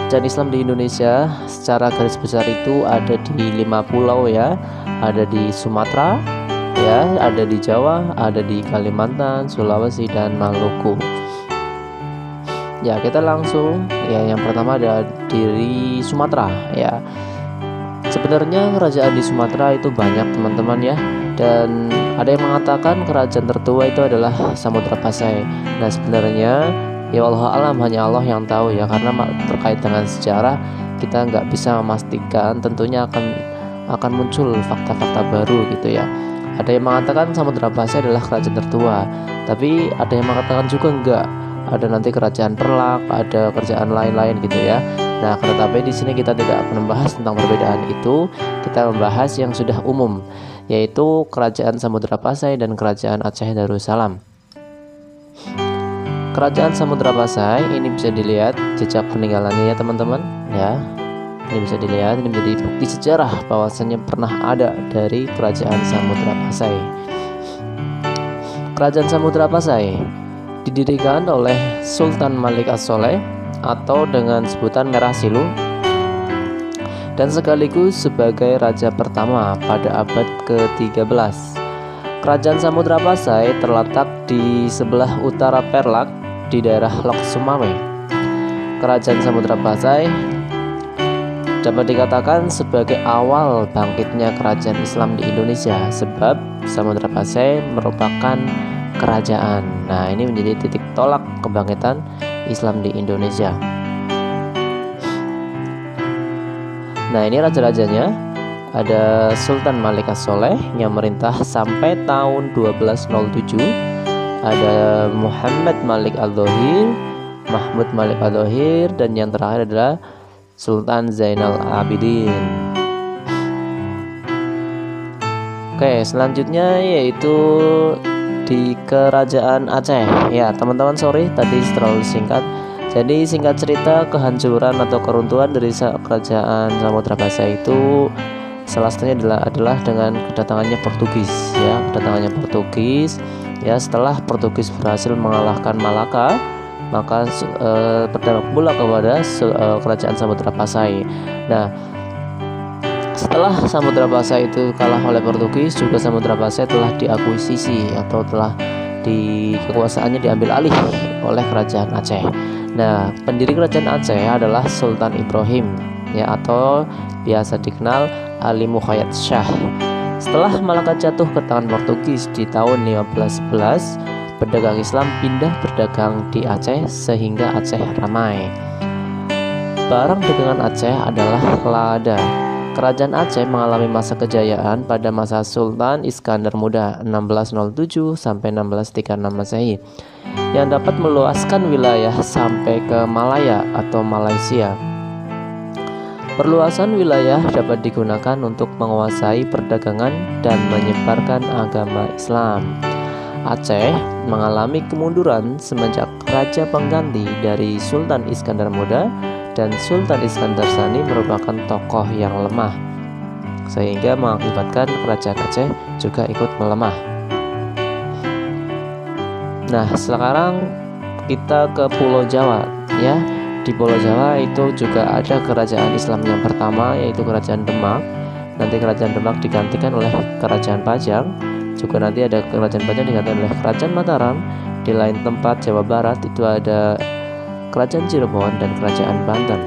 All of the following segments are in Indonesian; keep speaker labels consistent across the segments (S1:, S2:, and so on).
S1: kerajaan Islam di Indonesia secara garis besar itu ada di 5 pulau ya. Ada di Sumatera ya, ada di Jawa, ada di Kalimantan, Sulawesi dan Maluku. Ya, kita langsung ya, yang pertama ada di Sumatera ya. Sebenarnya kerajaan di Sumatera itu banyak teman-teman ya, dan ada yang mengatakan kerajaan tertua itu adalah Samudra Pasai. Nah, sebenarnya ya Allah alam, hanya Allah yang tahu ya, karena terkait dengan sejarah kita nggak bisa memastikan. Tentunya akan muncul fakta-fakta baru gitu ya. Ada yang mengatakan Samudra Pasai adalah kerajaan tertua, tapi ada yang mengatakan juga enggak. Ada nanti kerajaan Perlak, ada kerajaan lain-lain gitu ya. Nah, tetapi di sini kita tidak akan membahas tentang perbedaan itu. Kita membahas yang sudah umum, yaitu kerajaan Samudra Pasai dan kerajaan Aceh Darussalam. Kerajaan Samudra Pasai ini bisa dilihat jejak peninggalannya ya teman-teman ya. Ini bisa dilihat, ini menjadi bukti sejarah bahwasanya pernah ada dari kerajaan Samudra Pasai. Kerajaan Samudra Pasai didirikan oleh Sultan Malik As-Soleh atau dengan sebutan Merah Silu, dan sekaligus sebagai raja pertama pada abad ke-13. Kerajaan Samudra Pasai terletak di sebelah utara Perlak di daerah Lok Sumawe. Kerajaan Samudra Pasai dapat dikatakan sebagai awal bangkitnya kerajaan Islam di Indonesia, sebab Samudra Pasai merupakan kerajaan. Nah, ini menjadi titik tolak kebangkitan Islam di Indonesia. Nah, ini raja-rajanya. Ada Sultan Malik As-Soleh yang merintah sampai tahun 1207. Ada Muhammad Malik Al-Dohir, Mahmud Malik Al-Dohir, dan yang terakhir adalah Sultan Zainal Abidin. Oke, selanjutnya yaitu di kerajaan Aceh. Ya, teman-teman, sorry tadi terlalu singkat. Jadi singkat cerita, kehancuran atau keruntuhan dari kerajaan Samudra Pasai itu salah satunya adalah dengan kedatangannya Portugis ya, kedatangannya Portugis ya. Setelah Portugis berhasil mengalahkan Malaka, maka berdampak pula kepada kerajaan Samudra Pasai. Nah, setelah Samudra Pasai itu kalah oleh Portugis, juga Samudra Pasai telah diakuisisi atau telah kekuasaannya diambil alih oleh kerajaan Aceh. Nah, pendiri kerajaan Aceh adalah Sultan Ibrahim ya, atau biasa dikenal Ali Muhayyad Shah. Setelah Malaka jatuh ke tangan Portugis di tahun 1511, pedagang Islam pindah berdagang di Aceh sehingga Aceh ramai. Barang dagangan Aceh adalah lada. Kerajaan Aceh mengalami masa kejayaan pada masa Sultan Iskandar Muda 1607 sampai 1636 Masehi, yang dapat meluaskan wilayah sampai ke Malaya atau Malaysia. Perluasan wilayah dapat digunakan untuk menguasai perdagangan dan menyebarkan agama Islam. Aceh mengalami kemunduran semenjak raja pengganti dari Sultan Iskandar Muda, dan Sultan Iskandar Sani merupakan tokoh yang lemah, sehingga mengakibatkan kerajaan Aceh juga ikut melemah. Nah, sekarang kita ke Pulau Jawa ya. Di Pulau Jawa itu juga ada kerajaan Islam yang pertama, yaitu kerajaan Demak. Nanti kerajaan Demak digantikan oleh kerajaan Pajang. Juga nanti ada kerajaan Pajang digantikan oleh kerajaan Mataram. Di lain tempat Jawa Barat itu ada kerajaan Cirebon dan kerajaan Banten.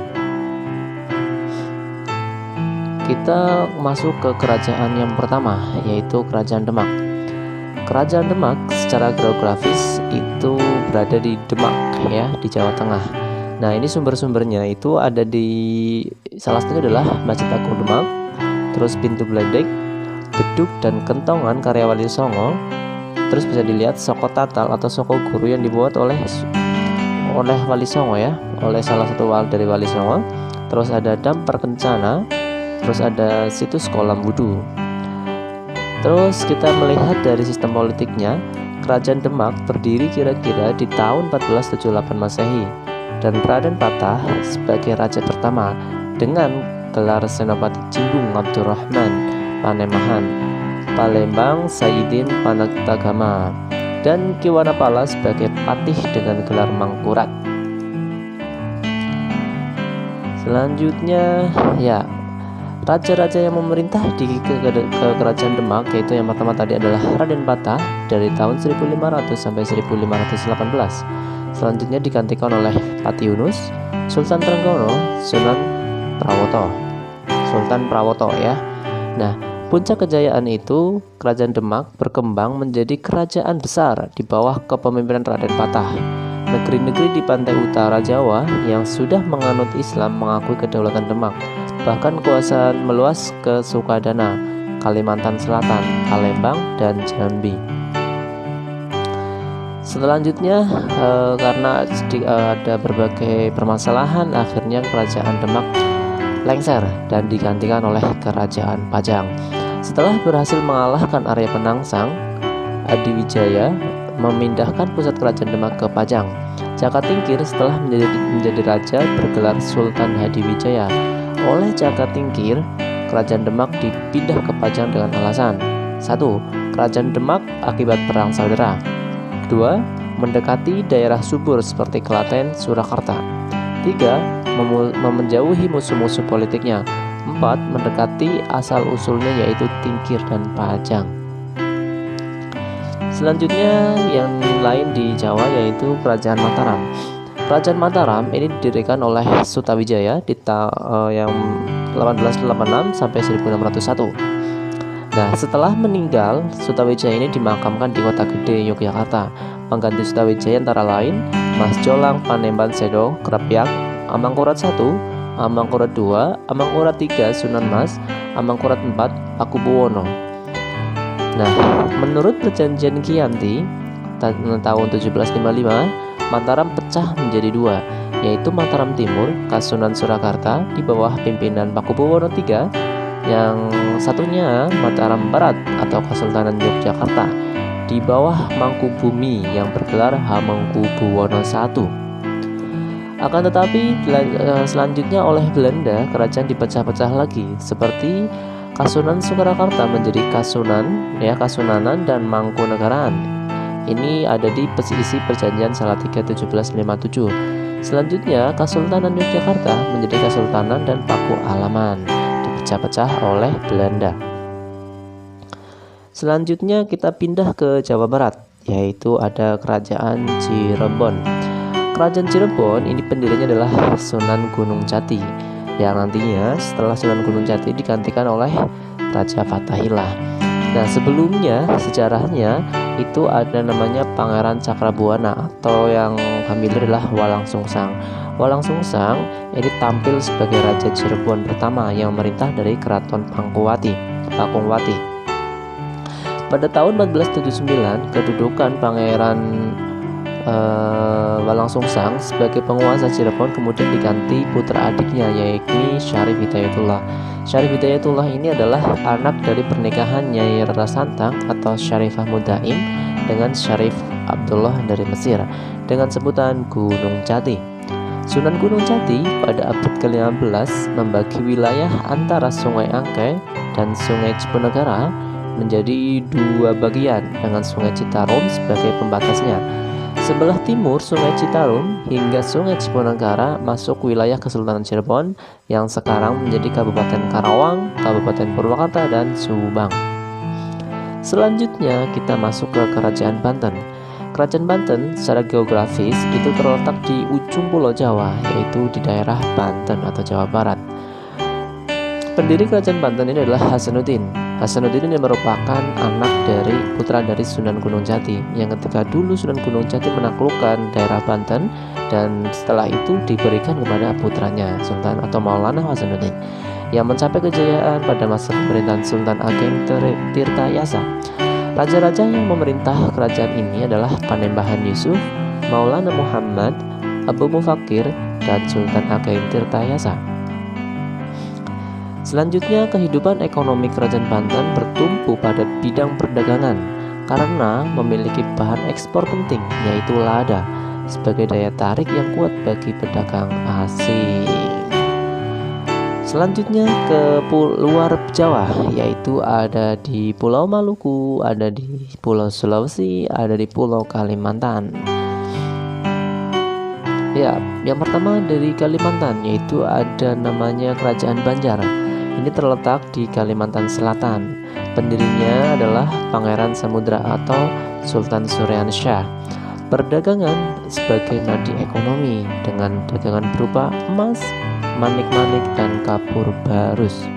S1: Kita masuk ke kerajaan yang pertama, yaitu kerajaan Demak. Kerajaan Demak secara geografis itu berada di Demak ya, di Jawa Tengah. Nah, ini sumber-sumbernya itu ada di salah satunya adalah Masjid Agung Demak, terus Pintu Bledek, Beduk dan Kentongan karya Wali Songo. Terus bisa dilihat Soko Tatal atau Soko Guru yang dibuat oleh Wali Songo ya, oleh salah satu dari Wali Songo. Terus ada Damper Kencana, terus ada situs Kolam Wudu. Terus kita melihat dari sistem politiknya, kerajaan Demak berdiri kira-kira di tahun 1478 Masehi, dan Raden Patah sebagai raja pertama dengan gelar Senopati Cimbung Abdurrahman Panemahan, Palembang Sayyidin Panagtagama, dan Ki Wanapala sebagai patih dengan gelar Mangkurat. Selanjutnya ya, raja-raja yang memerintah di kerajaan Demak yaitu yang pertama tadi adalah Raden Patah dari tahun 1500 sampai 1518. Selanjutnya digantikan oleh Pati Yunus, Sultan Trenggono, Sultan Prawoto ya. Nah, puncak kejayaan itu kerajaan Demak berkembang menjadi kerajaan besar di bawah kepemimpinan Raden Patah. Negeri-negeri di pantai utara Jawa yang sudah menganut Islam mengakui kedaulatan Demak. Bahkan kekuasaan meluas ke Sukadana, Kalimantan Selatan, Palembang, dan Jambi. Selanjutnya karena ada berbagai permasalahan, akhirnya kerajaan Demak lengser dan digantikan oleh kerajaan Pajang. Setelah berhasil mengalahkan Arya Penangsang, Adiwijaya memindahkan pusat kerajaan Demak ke Pajang. Jaka Tingkir setelah menjadi raja bergelar Sultan Hadiwijaya. Oleh Jaka Tingkir, kerajaan Demak dipindah ke Pajang dengan alasan 1. Kerajaan Demak akibat perang saudara. 2. Mendekati daerah subur seperti Klaten, Surakarta. 3. Menjauhi musuh-musuh politiknya. 4. Mendekati asal-usulnya yaitu Tingkir dan Pajang. Selanjutnya yang lain di Jawa yaitu Kerajaan Mataram. Kerajaan Mataram ini didirikan oleh Sutawijaya di yang 1886 sampai 1601. Nah, setelah meninggal, Sutawijaya ini dimakamkan di Kota Gede, Yogyakarta. Pengganti Sutawijaya antara lain Mas Jolang Panembahan Sedo, Krapyak, Amangkurat I, Amangkurat II, Amangkurat III, Sunan Mas, Amangkurat IV, Pakubuwono. Nah, menurut perjanjian Chianti tahun 1755, Mataram pecah menjadi dua, yaitu Mataram Timur, Kasunan Surakarta di bawah pimpinan Pakubuwono III, yang satunya Mataram Barat atau Kesultanan Yogyakarta di bawah Mangkubumi yang bergelar Hamengkubuwono I. Akan tetapi selanjutnya oleh Belanda kerajaan dipecah-pecah lagi seperti Kasunan Surakarta menjadi Kasunanan dan Mangkunegaraan. Ini ada di isi perjanjian Salatiga 1757. Selanjutnya Kesultanan Yogyakarta menjadi Kesultanan dan Paku Alaman, dipecah-pecah oleh Belanda. Selanjutnya kita pindah ke Jawa Barat, yaitu ada Kerajaan Cirebon. Kerajaan Cirebon ini pendirinya adalah Sunan Gunung Jati, yang nantinya setelah Sunan Gunung Jati digantikan oleh Raja Fatahillah. Nah, sebelumnya sejarahnya itu ada namanya Pangeran Cakrabuana atau yang familiar adalah Walang Sungsang. Walang Sungsang ini tampil sebagai Raja Cirebon pertama yang memerintah dari Keraton Pakungwati. Pada tahun 1479, kedudukan Pangeran Walang Sungsang sebagai penguasa Cirebon kemudian diganti putra adiknya yaitu Syarif Hidayatullah. Syarif Hidayatullah ini adalah anak dari pernikahan Nyai Rara Santang atau Syarifah Mudaim dengan Syarif Abdullah dari Mesir dengan sebutan Gunung Jati. Sunan Gunung Jati pada abad ke-15 membagi wilayah antara Sungai Angke dan Sungai Cipunegara menjadi dua bagian dengan Sungai Citarum sebagai pembatasnya. Sebelah timur Sungai Citarum hingga Sungai Cipunegara masuk wilayah Kesultanan Cirebon yang sekarang menjadi Kabupaten Karawang, Kabupaten Purwakarta, dan Subang. Selanjutnya kita masuk ke Kerajaan Banten. Kerajaan Banten secara geografis itu terletak di ujung Pulau Jawa, yaitu di daerah Banten atau Jawa Barat. Pendiri Kerajaan Banten ini adalah Hasanuddin. Hasanuddin ini merupakan anak dari putra dari Sunan Gunung Jati yang ketika dulu Sunan Gunung Jati menaklukkan daerah Banten dan setelah itu diberikan kepada putranya Sultan atau Maulana Hasanuddin yang mencapai kejayaan pada masa pemerintahan Sultan Ageng Tirtayasa. Raja-raja yang memerintah kerajaan ini adalah Panembahan Yusuf, Maulana Muhammad, Abu Mufakir, dan Sultan Ageng Tirtayasa. Selanjutnya, kehidupan ekonomi Kerajaan Banten bertumpu pada bidang perdagangan karena memiliki bahan ekspor penting yaitu lada sebagai daya tarik yang kuat bagi pedagang asing. Selanjutnya ke luar Jawa, yaitu ada di Pulau Maluku, ada di Pulau Sulawesi, ada di Pulau Kalimantan. Ya, yang pertama dari Kalimantan, yaitu ada namanya Kerajaan Banjar. Ini terletak di Kalimantan Selatan. Pendirinya adalah Pangeran Samudra atau Sultan Suryansyah. Perdagangan sebagai nadi ekonomi dengan dagangan berupa emas, manik-manik, dan kapur barus.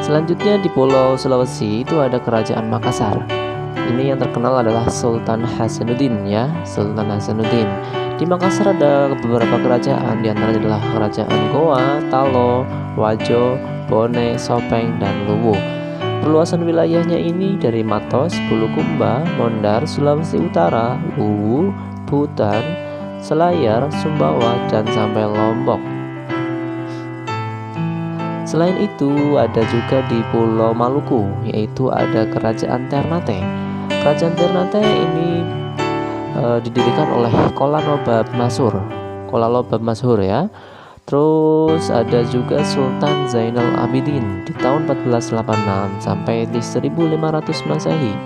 S1: Selanjutnya di Pulau Sulawesi itu ada Kerajaan Makassar. Ini yang terkenal adalah Sultan Hasanuddin ya, Sultan Hasanuddin. Di Makassar ada beberapa kerajaan, di antaranya adalah Kerajaan Goa, Talo, Wajo, Bone, Sopeng, dan Luwu. Perluasan wilayahnya ini dari Matos, Bulukumba, Mondar, Sulawesi Utara, Luwu, Buton, Selayar, Sumbawa, dan sampai Lombok. Selain itu ada juga di Pulau Maluku, yaitu ada Kerajaan Ternate. Kerajaan Ternate ini didirikan oleh Kolalobab Masyhur ya. Terus ada juga Sultan Zainal Abidin di tahun 1486 sampai di 1500 Masehi.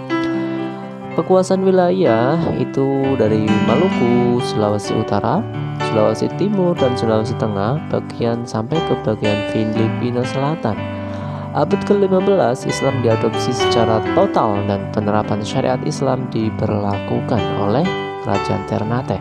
S1: Kekuasaan wilayah itu dari Maluku, Sulawesi Utara, Sulawesi Timur, dan Sulawesi Tengah, bagian sampai ke bagian Filipina Selatan. Abad ke-15 Islam diadopsi secara total dan penerapan syariat Islam diberlakukan oleh Kerajaan Ternate.